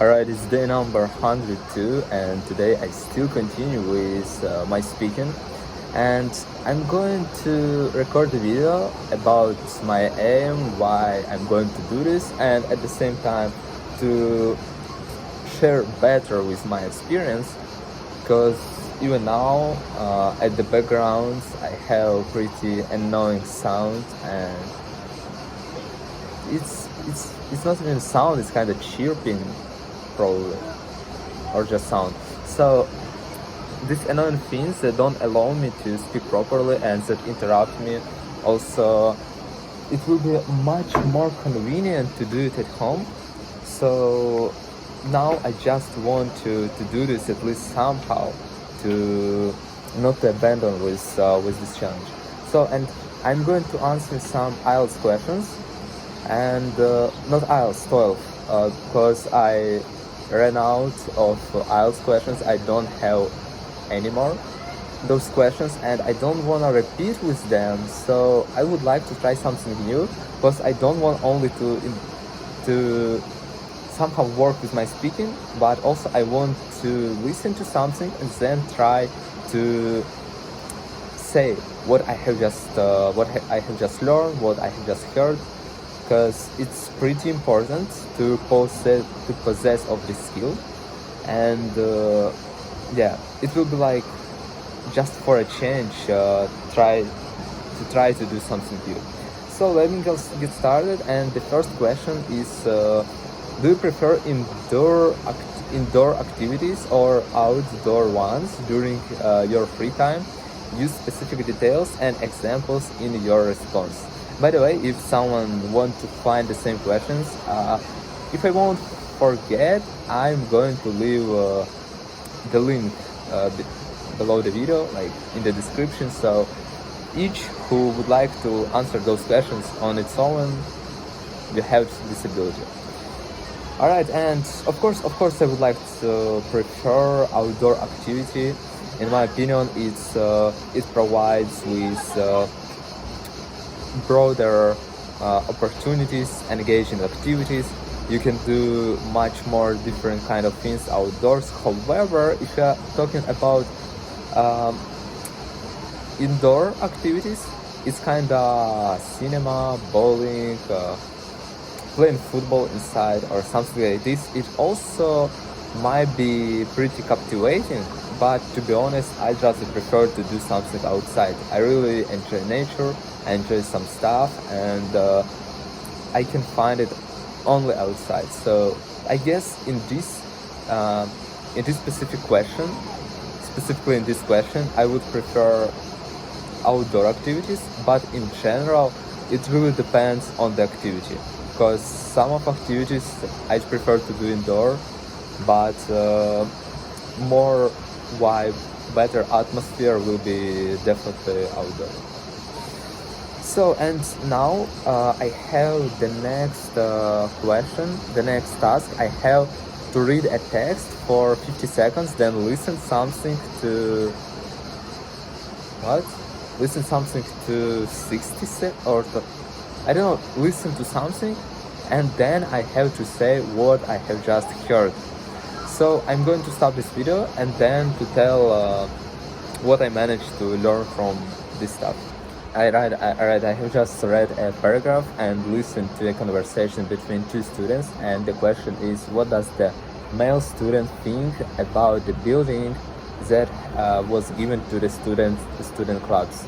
Alright, it's day number 102, and today I still continue with my speaking. And I'm going to record the video about my aim, why I'm going to do this, and at the same time to share better with my experience. Because even now, at the background, I have pretty annoying sound, and it's not even sound, it's kind of chirping probably, or just sound. So these annoying things that don't allow me to speak properly and that interrupt me. Also, it will be much more convenient to do it at home. So now I just want to do this at least somehow, to not to abandon with this challenge. So, and I'm going to answer some IELTS questions, and not IELTS, Toefl, because I ran out of IELTS questions. I don't have anymore those questions, and I don't want to repeat with them. So I would like to try something new, because I don't want only to somehow work with my speaking, but also I want to listen to something and then try to say what I have just I have just learned, what I have just heard, because it's pretty important to possess of this skill. And yeah, it will be like just for a change, try to do something new. So let me just get started. And the first question is, do you prefer indoor activities or outdoor ones during your free time? Use specific details and examples in your response. By the way, if someone wants to find the same questions, if I won't forget, I'm going to leave the link below the video, like in the description. So each who would like to answer those questions on its own, you have this ability. Alright, and of course I would like to prefer outdoor activity. In my opinion, it provides with broader opportunities, engaging activities. You can do much more different kind of things outdoors. However, if you are talking about indoor activities, it's kind of cinema, bowling, playing football inside or something like this. It also might be pretty captivating, but to be honest, I just prefer to do something outside. I really enjoy nature, I enjoy some stuff, and I can find it only outside. So I guess in this specifically in this question, I would prefer outdoor activities, but in general, it really depends on the activity, because some of activities I prefer to do indoor, but more vibe, better atmosphere will be definitely outdoor. So, and now I have the next question, the next task. I have to read a text for 50 seconds, then listen something to 60 seconds, or I don't know, listen to something, and then I have to say what I have just heard. So I'm going to stop this video and then to tell what I managed to learn from this stuff. I have just read a paragraph and listened to a conversation between two students, and the question is, what does the male student think about the building that was given to the student clubs?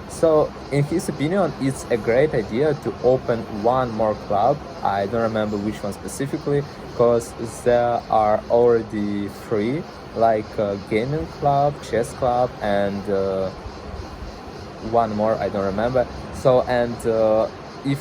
So in his opinion, it's a great idea to open one more club. I don't remember which one specifically, because there are already 3, like gaming club, chess club, and one more, I don't remember. So, and if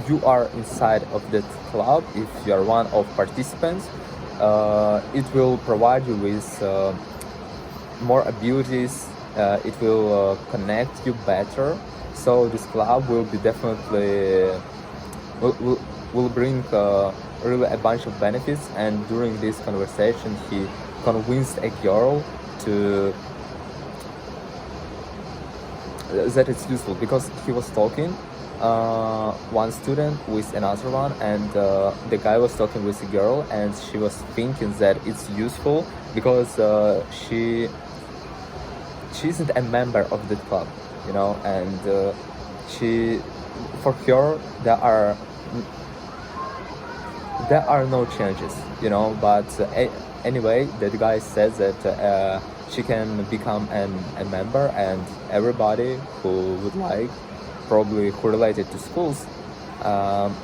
you are inside of that club, if you are one of participants, it will provide you with more abilities. It will connect you better. So this club will be definitely will bring really a bunch of benefits. And during this conversation, he convinced a girl to that it's useful, because he was talking one student with another one, and the guy was talking with a girl, and she was thinking that it's useful because she isn't a member of the club, and she for her there are no changes, but anyway, that guy says that she can become a member, and everybody who would like, probably who related to schools,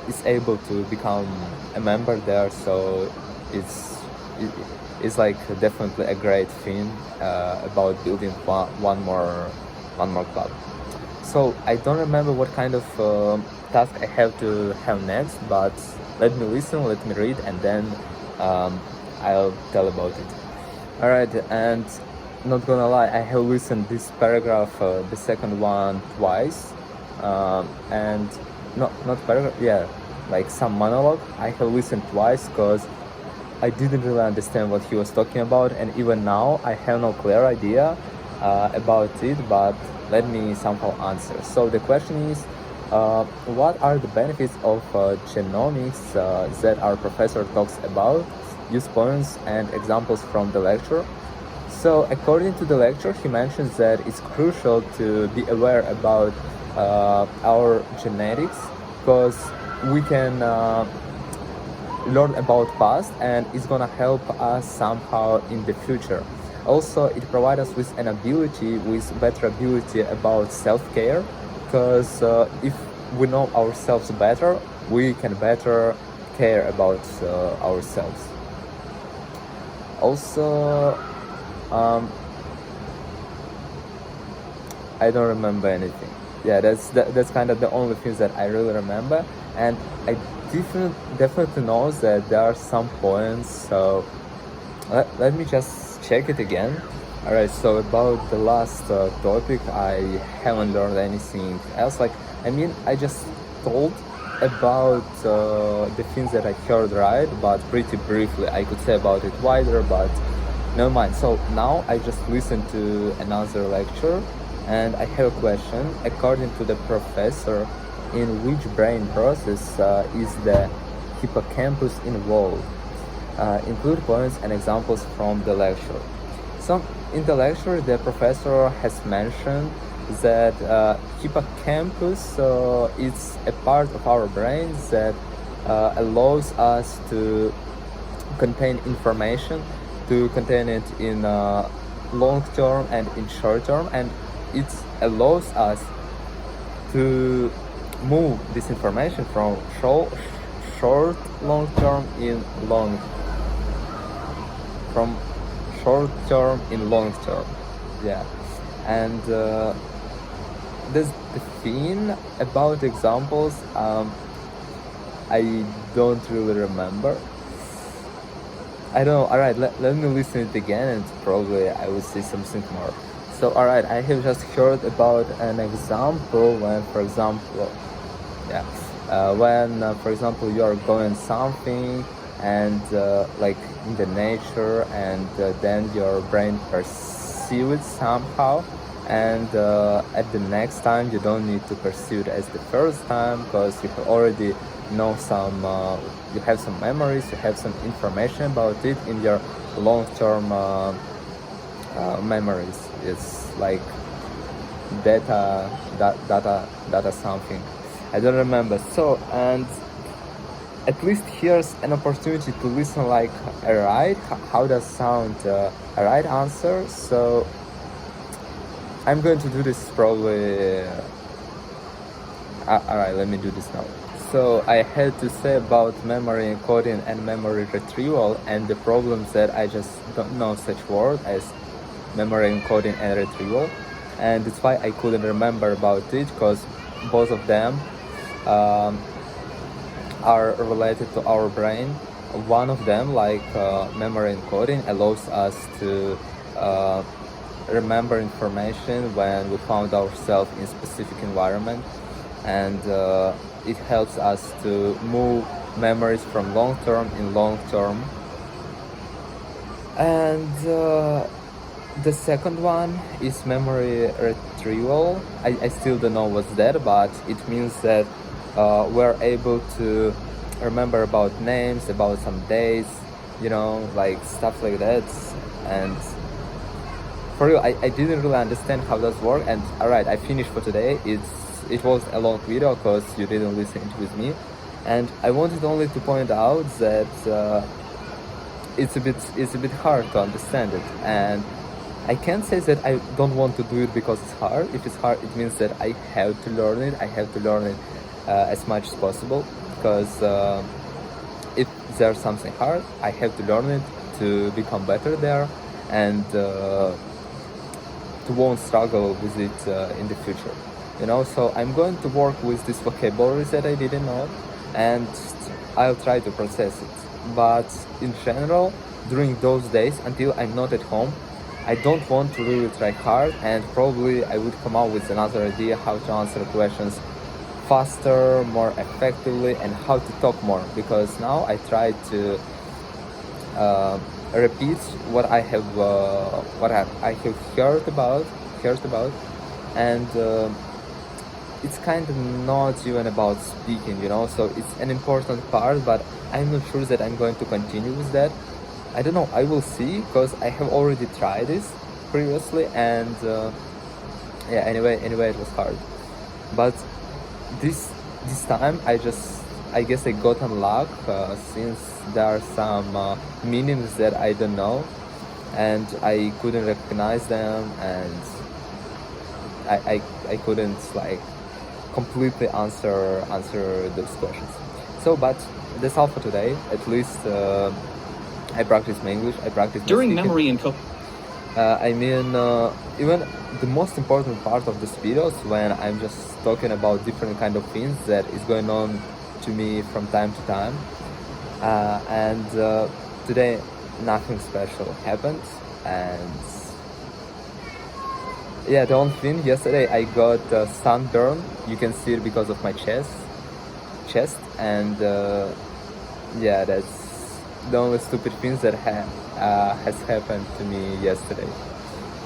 is able to become a member there. So it, it's like definitely a great thing about building one more club. So I don't remember what kind of task I have to have next, but let me listen, let me read, and then I'll tell about it. Alright, and not gonna lie, I have listened this paragraph, the second one, twice, and not paragraph, yeah, like some monologue. I have listened twice because I didn't really understand what he was talking about, and even now I have no clear idea about it, but let me somehow answer. So the question is, what are the benefits of genomics that our professor talks about? Use points and examples from the lecture. So according to the lecture, he mentions that it's crucial to be aware about our genetics, because we can learn about past, and it's gonna help us somehow in the future. Also, it provides us with better ability about self-care, because if we know ourselves better, we can better care about ourselves. Also, I don't remember anything. Yeah, that's kind of the only things that I really remember, and I definitely know that there are some points. So let me just check it again. Alright, so about the last topic, I haven't learned anything else. I just told about the things that I heard, right? But pretty briefly, I could say about it wider, but never mind. So now I just listened to another lecture, and I have a question. According to the professor, in which brain process is the hippocampus involved? Include points and examples from the lecture. So in the lecture, the professor has mentioned that hippocampus is a part of our brains that allows us to contain information, to contain it in long term and in short term, and it allows us to move this information from short long term in long from short term in long term. Yeah, and there's the thing about examples, I don't really remember. I don't know. Alright, let me listen it again, and probably I will say something more. So alright, I have just heard about an example when, for example, for example, you are going something, and like in the nature, and then your brain perceives it somehow, and at the next time you don't need to perceive it as the first time, because you already know you have some memories, you have some information about it in your long-term memories. It's like data something. I don't remember. So, and at least here's an opportunity to listen like a right. How does sound a right answer? So I'm going to do this probably. Alright, let me do this now. So I had to say about memory encoding and memory retrieval, and the problems that I just don't know such word as memory encoding and retrieval, and that's why I couldn't remember about it, because both of them are related to our brain. One of them, like memory encoding, allows us to remember information when we found ourselves in specific environment, and it helps us to move memories from long term in long term. And The second one is memory retrieval. I still don't know what's that, but it means that we're able to remember about names, about some days, like stuff like that. And for real, I didn't really understand how that works. And alright, I finished for today. It was a long video because you didn't listen to it with me, and I wanted only to point out that it's a bit hard to understand it, and I can't say that I don't want to do it because it's hard. If it's hard, it means that I have to learn it. I have to learn it as much as possible, because if there's something hard, I have to learn it to become better there, and to won't struggle with it in the future. So I'm going to work with these vocabularies that I didn't know, and I'll try to process it. But in general, during those days until I'm not at home, I don't want to really try hard, and probably I would come up with another idea how to answer questions faster, more effectively, and how to talk more, because now I try to repeat what I have heard about, and it's kind of not even about speaking, so it's an important part, but I'm not sure that I'm going to continue with that. I don't know, I will see, because I have already tried this previously, and yeah, anyway it was hard. But this time I guess I got unlucky, since there are some meanings that I don't know, and I couldn't recognize them, and I couldn't completely answer those questions. So, but that's all for today. At least I practiced my English. I practiced during my memory and even the most important part of this video is when I'm just talking about different kind of things that is going on to me from time to time, and today nothing special happened, and yeah, the only thing, yesterday I got sunburn. You can see it because of my chest, and yeah, that's the only stupid things that has happened to me yesterday.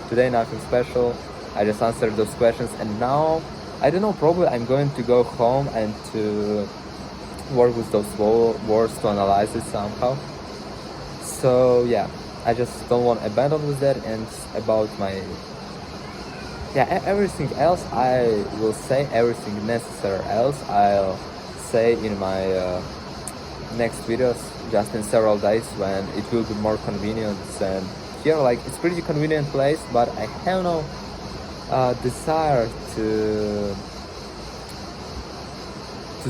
Today nothing special. I just answered those questions, and now I don't know, probably I'm going to go home and to work with those words to analyze it somehow. So yeah, I just don't want to abandon with that. And about my everything else I will say, everything necessary else I'll say in my next videos, just in several days when it will be more convenient. And here, it's pretty convenient place, but I have no desire to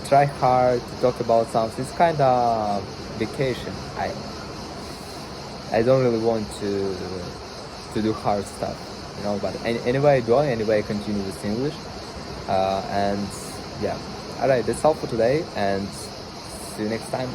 try hard, to talk about something. It's kind of vacation. I don't really want to do hard stuff, but anyway I continue with English, and yeah, alright, that's all for today, and see you next time.